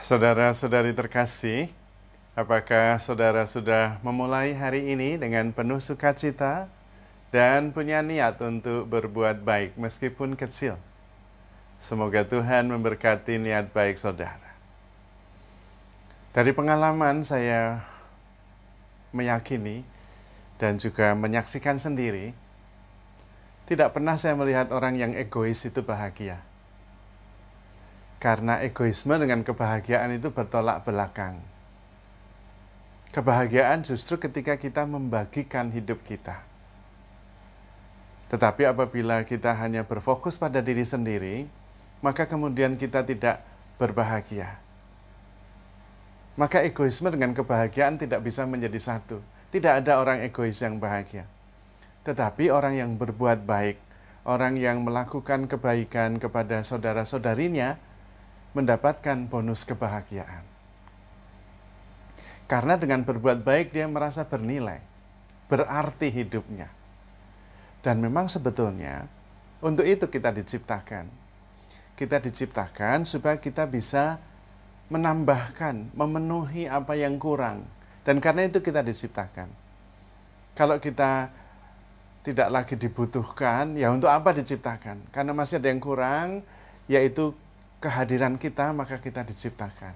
Saudara-saudari terkasih, apakah saudara sudah memulai hari ini dengan penuh sukacita dan punya niat untuk berbuat baik meskipun kecil? Semoga Tuhan memberkati niat baik saudara. Dari pengalaman saya meyakini dan juga menyaksikan sendiri, tidak pernah saya melihat orang yang egois itu bahagia. Karena egoisme dengan kebahagiaan itu bertolak belakang. Kebahagiaan justru ketika kita membagikan hidup kita. Tetapi apabila kita hanya berfokus pada diri sendiri, maka kemudian kita tidak berbahagia. Maka egoisme dengan kebahagiaan tidak bisa menjadi satu. Tidak ada orang egois yang bahagia. Tetapi orang yang berbuat baik, orang yang melakukan kebaikan kepada saudara-saudarinya, mendapatkan bonus kebahagiaan. Karena dengan berbuat baik dia merasa bernilai, berarti hidupnya. Dan memang sebetulnya untuk itu kita diciptakan. Kita diciptakan supaya kita bisa menambahkan, memenuhi apa yang kurang. Dan karena itu kita diciptakan. Kalau kita tidak lagi dibutuhkan, ya untuk apa diciptakan? Karena masih ada yang kurang, yaitu kehadiran kita, maka kita diciptakan.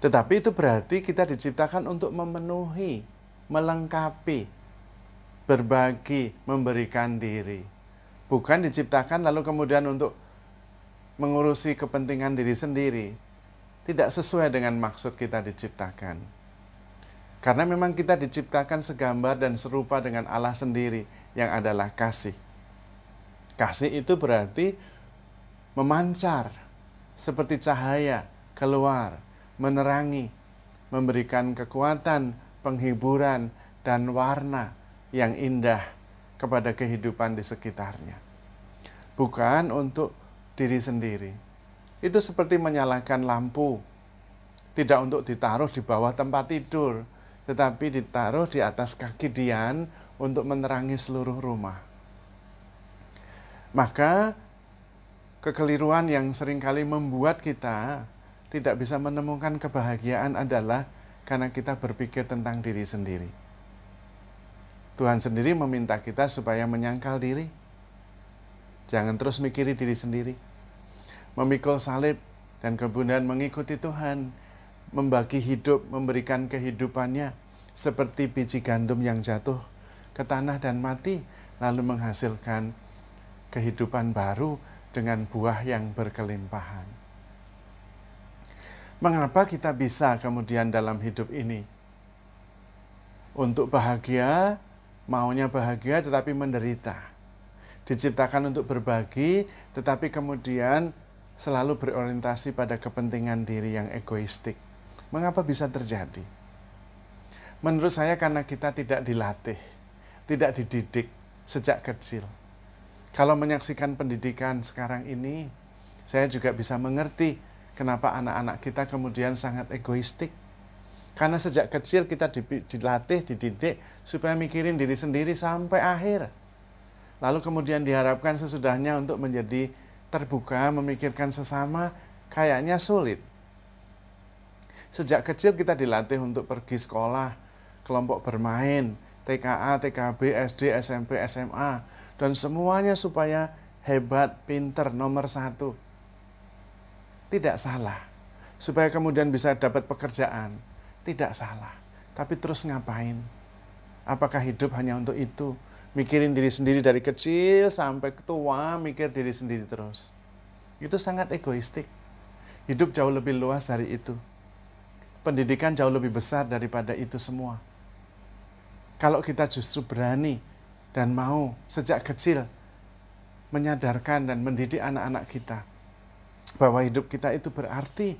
Tetapi itu berarti kita diciptakan untuk memenuhi, melengkapi, berbagi, memberikan diri. Bukan diciptakan lalu kemudian untuk mengurusi kepentingan diri sendiri. Tidak sesuai dengan maksud kita diciptakan. Karena memang kita diciptakan segambar dan serupa dengan Allah sendiri yang adalah kasih. Kasih itu berarti memancar seperti cahaya keluar, menerangi, memberikan kekuatan, penghiburan, dan warna yang indah kepada kehidupan di sekitarnya. Bukan untuk diri sendiri. Itu seperti menyalakan lampu. Tidak untuk ditaruh di bawah tempat tidur, tetapi ditaruh di atas kaki Dian untuk menerangi seluruh rumah. Maka kekeliruan yang seringkali membuat kita tidak bisa menemukan kebahagiaan adalah karena kita berpikir tentang diri sendiri. Tuhan sendiri meminta kita supaya menyangkal diri. Jangan terus mikiri diri sendiri. Memikul salib dan kemudian mengikuti Tuhan. Membagi hidup, memberikan kehidupannya seperti biji gandum yang jatuh ke tanah dan mati, lalu menghasilkan kehidupan baru dengan buah yang berkelimpahan. Mengapa kita bisa kemudian dalam hidup ini untuk bahagia, maunya bahagia tetapi menderita. Diciptakan untuk berbagi tetapi kemudian selalu berorientasi pada kepentingan diri yang egoistik. Mengapa bisa terjadi? Menurut saya karena kita tidak dilatih, tidak dididik sejak kecil. Kalau menyaksikan pendidikan sekarang ini, saya juga bisa mengerti kenapa anak-anak kita kemudian sangat egoistik. Karena sejak kecil kita dilatih, dididik supaya mikirin diri sendiri sampai akhir. Lalu kemudian diharapkan sesudahnya untuk menjadi terbuka, memikirkan sesama, kayaknya sulit. Sejak kecil kita dilatih untuk pergi sekolah, kelompok bermain, TKA, TKB, SD, SMP, SMA, dan semuanya supaya hebat, pinter, nomor 1. Tidak salah. Supaya kemudian bisa dapat pekerjaan. Tidak salah. Tapi terus ngapain? Apakah hidup hanya untuk itu? Mikirin diri sendiri dari kecil sampai tua, mikir diri sendiri terus. Itu sangat egoistik. Hidup jauh lebih luas dari itu. Pendidikan jauh lebih besar daripada itu semua. Kalau kita justru berani dan mau sejak kecil menyadarkan dan mendidik anak-anak kita bahwa hidup kita itu berarti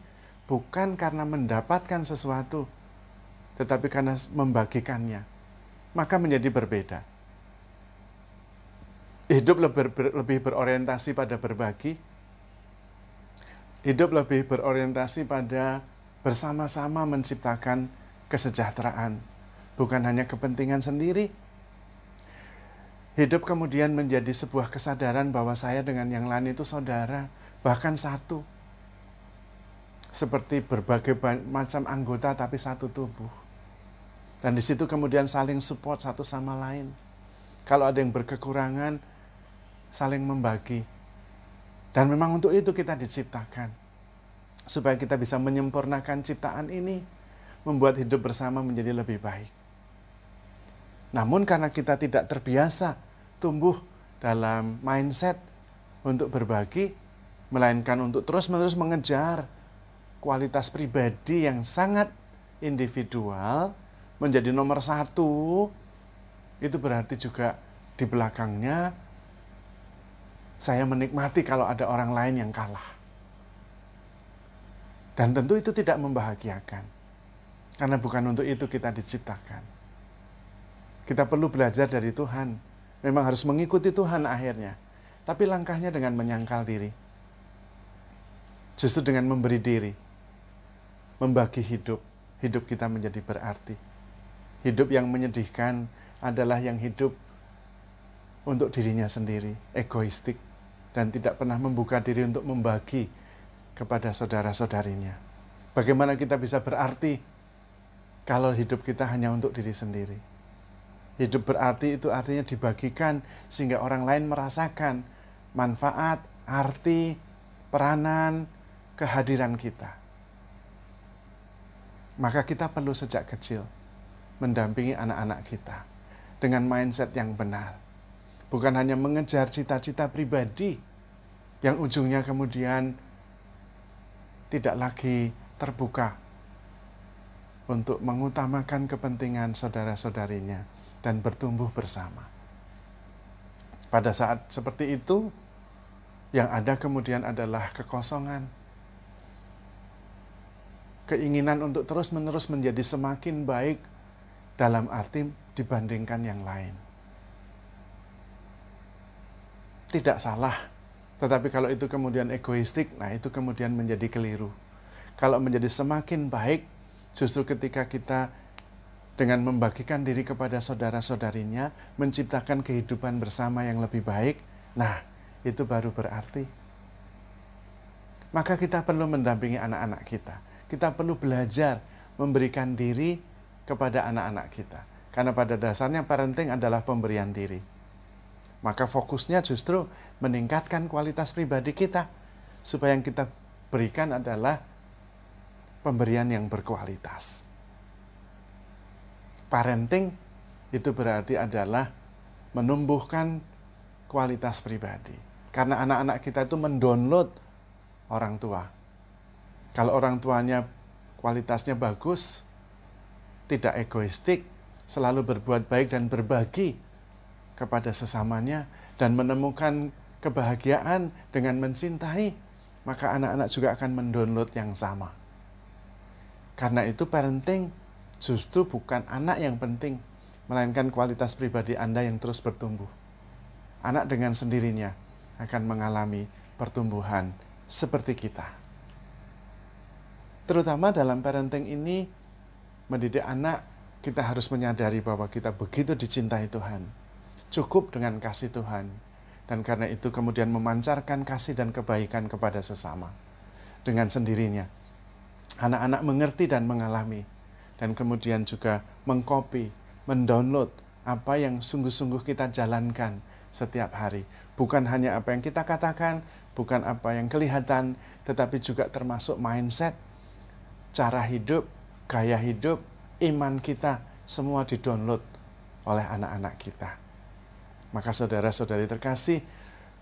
bukan karena mendapatkan sesuatu, tetapi karena membagikannya, maka menjadi berbeda. Hidup lebih berorientasi pada berbagi, hidup lebih berorientasi pada bersama-sama menciptakan kesejahteraan, bukan hanya kepentingan sendiri. Hidup kemudian menjadi sebuah kesadaran bahwa saya dengan yang lain itu saudara, bahkan satu. seperti berbagai macam anggota tapi satu tubuh. Dan di situ kemudian saling support satu sama lain. Kalau ada yang berkekurangan, saling membagi. Dan memang untuk itu kita diciptakan. Supaya kita bisa menyempurnakan ciptaan ini, membuat hidup bersama menjadi lebih baik. Namun karena kita tidak terbiasa tumbuh dalam mindset untuk berbagi, melainkan untuk terus-menerus mengejar kualitas pribadi yang sangat individual, menjadi nomor satu, itu berarti juga di belakangnya saya menikmati kalau ada orang lain yang kalah. Dan tentu itu tidak membahagiakan, karena bukan untuk itu kita diciptakan. Kita perlu belajar dari Tuhan, memang harus mengikuti Tuhan akhirnya, tapi langkahnya dengan menyangkal diri. Justru dengan memberi diri, membagi hidup, hidup kita menjadi berarti. Hidup yang menyedihkan adalah yang hidup untuk dirinya sendiri, egoistik, dan tidak pernah membuka diri untuk membagi kepada saudara-saudarinya. Bagaimana kita bisa berarti kalau hidup kita hanya untuk diri sendiri? Hidup berarti itu artinya dibagikan sehingga orang lain merasakan manfaat, arti, peranan, kehadiran kita. Maka kita perlu sejak kecil mendampingi anak-anak kita dengan mindset yang benar. Bukan hanya mengejar cita-cita pribadi yang ujungnya kemudian tidak lagi terbuka untuk mengutamakan kepentingan saudara-saudarinya dan bertumbuh bersama. Pada saat seperti itu, yang ada kemudian adalah kekosongan. Keinginan untuk terus-menerus menjadi semakin baik dalam arti dibandingkan yang lain. Tidak salah, tetapi kalau itu kemudian egoistik, nah itu kemudian menjadi keliru. Kalau menjadi semakin baik, justru ketika kita dengan membagikan diri kepada saudara-saudarinya, menciptakan kehidupan bersama yang lebih baik, nah itu baru berarti. Maka kita perlu mendampingi anak-anak kita. Kita perlu belajar memberikan diri kepada anak-anak kita. Karena pada dasarnya parenting adalah pemberian diri. Maka fokusnya justru meningkatkan kualitas pribadi kita. Supaya yang kita berikan adalah pemberian yang berkualitas. Parenting itu berarti adalah menumbuhkan kualitas pribadi. Karena anak-anak kita itu mendownload orang tua. Kalau orang tuanya kualitasnya bagus, tidak egoistik, selalu berbuat baik dan berbagi kepada sesamanya, dan menemukan kebahagiaan dengan mencintai, maka anak-anak juga akan mendownload yang sama. Karena itu parenting justru bukan anak yang penting, melainkan kualitas pribadi Anda yang terus bertumbuh. Anak dengan sendirinya akan mengalami pertumbuhan seperti kita. Terutama dalam parenting ini, mendidik anak, kita harus menyadari bahwa kita begitu dicintai Tuhan. Cukup dengan kasih Tuhan. Dan karena itu kemudian memancarkan kasih dan kebaikan kepada sesama. Dengan sendirinya. Anak-anak mengerti dan mengalami. Dan kemudian juga mengcopy, mendownload apa yang sungguh-sungguh kita jalankan setiap hari. Bukan hanya apa yang kita katakan, bukan apa yang kelihatan, tetapi juga termasuk mindset, cara hidup, gaya hidup, iman kita, semua didownload oleh anak-anak kita. Maka saudara-saudari terkasih,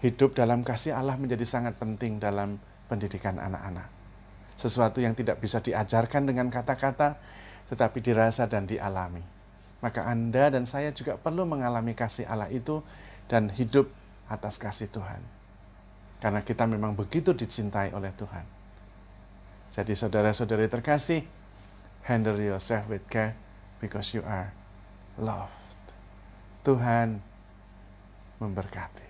hidup dalam kasih Allah menjadi sangat penting dalam pendidikan anak-anak. Sesuatu yang tidak bisa diajarkan dengan kata-kata, tetapi dirasa dan dialami. Maka Anda dan saya juga perlu mengalami kasih Allah itu dan hidup atas kasih Tuhan. Karena kita memang begitu dicintai oleh Tuhan. Jadi saudara-saudari terkasih, handle yourself with care because you are loved. Tuhan memberkati.